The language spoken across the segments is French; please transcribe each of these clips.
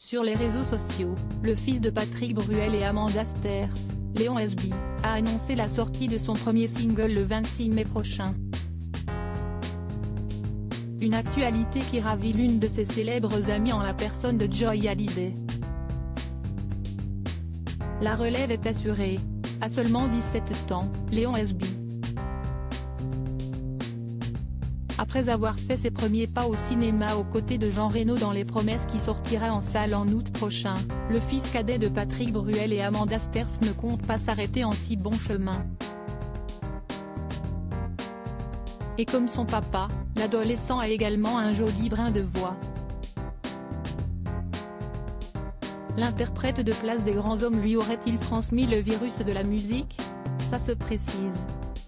Sur les réseaux sociaux, le fils de Patrick Bruel et Amanda Sters, Léon SB, a annoncé la sortie de son premier single le 26 mai prochain. Une actualité qui ravit l'une de ses célèbres amies en la personne de Joy Hallyday. La relève est assurée. À seulement 17 ans, Léon SB. Après avoir fait ses premiers pas au cinéma aux côtés de Jean Reno dans Les Promesses qui sortira en salle en août prochain, le fils cadet de Patrick Bruel et Amanda Sters ne compte pas s'arrêter en si bon chemin. Et comme son papa, l'adolescent a également un joli brin de voix. L'interprète de Place des grands hommes lui aurait-il transmis le virus de la musique? Ça se précise.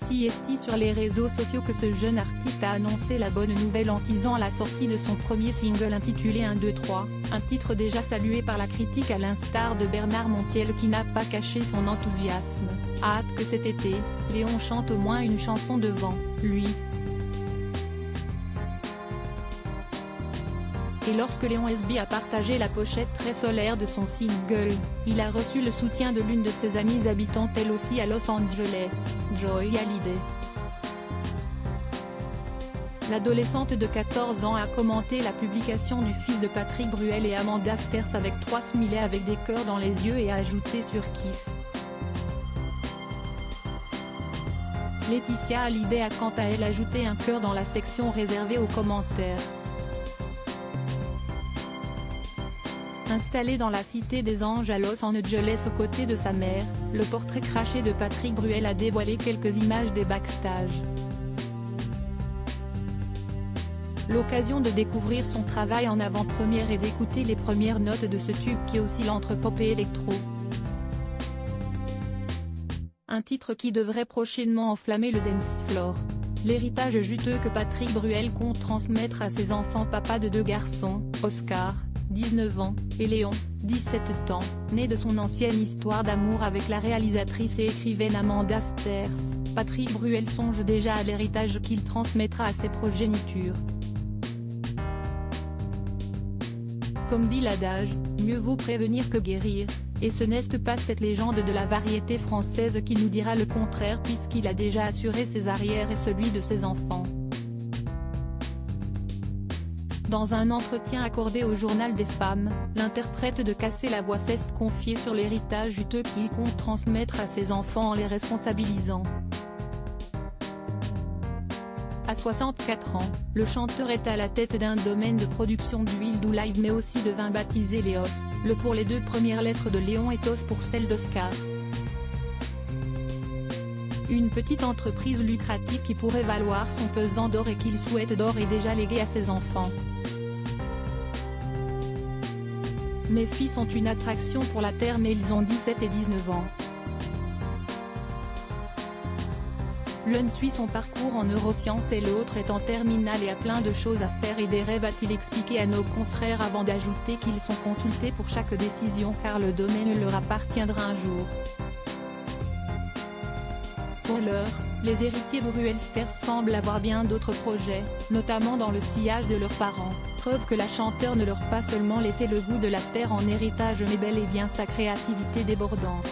Si est sur les réseaux sociaux que ce jeune artiste a annoncé la bonne nouvelle en teasant la sortie de son premier single intitulé 1, 2, 3, un titre déjà salué par la critique à l'instar de Bernard Montiel qui n'a pas caché son enthousiasme. A hâte que cet été, Léon chante au moins une chanson devant lui. Et lorsque Léon SB a partagé la pochette très solaire de son single, il a reçu le soutien de l'une de ses amies habitant elle aussi à Los Angeles, Joy Hallyday. L'adolescente de 14 ans a commenté la publication du fils de Patrick Bruel et Amanda Sters avec 3 smileys avec des cœurs dans les yeux et a ajouté sur kiff. Laetitia Hallyday a quant à elle ajouté un cœur dans la section réservée aux commentaires. Installé dans la Cité des Anges à Los Angeles aux côtés de sa mère, le portrait craché de Patrick Bruel a dévoilé quelques images des backstage. L'occasion de découvrir son travail en avant-première et d'écouter les premières notes de ce tube qui oscille entre pop et électro. Un titre qui devrait prochainement enflammer le dance floor. L'héritage juteux que Patrick Bruel compte transmettre à ses enfants papa de 2 garçons, Oscar, 19 ans, et Léon, 17 ans, né de son ancienne histoire d'amour avec la réalisatrice et écrivaine Amanda Sters, Patrick Bruel songe déjà à l'héritage qu'il transmettra à ses progénitures. Comme dit l'adage, mieux vaut prévenir que guérir, et ce n'est pas cette légende de la variété française qui nous dira le contraire puisqu'il a déjà assuré ses arrières et celui de ses enfants. Dans un entretien accordé au Journal des Femmes, l'interprète de Casser la voix s'est confiée sur l'héritage juteux qu'il compte transmettre à ses enfants en les responsabilisant. À 64 ans, le chanteur est à la tête d'un domaine de production d'huile d'olive mais aussi de vin baptisé Léos, le pour les 2 premières lettres de Léon et Os pour celle d'Oscar. Une petite entreprise lucrative qui pourrait valoir son pesant d'or et qu'il souhaite d'or et déjà légué à ses enfants. Mes fils ont une attraction pour la terre mais ils ont 17 et 19 ans. L'un suit son parcours en neurosciences et l'autre est en terminale et a plein de choses à faire et des rêves a-t-il expliqué à nos confrères avant d'ajouter qu'ils sont consultés pour chaque décision car le domaine leur appartiendra un jour. Pour l'heure, les héritiers Bruel-Sters semblent avoir bien d'autres projets, notamment dans le sillage de leurs parents, preuve que la chanteuse ne leur pas seulement laissé le goût de la terre en héritage mais bel et bien sa créativité débordante.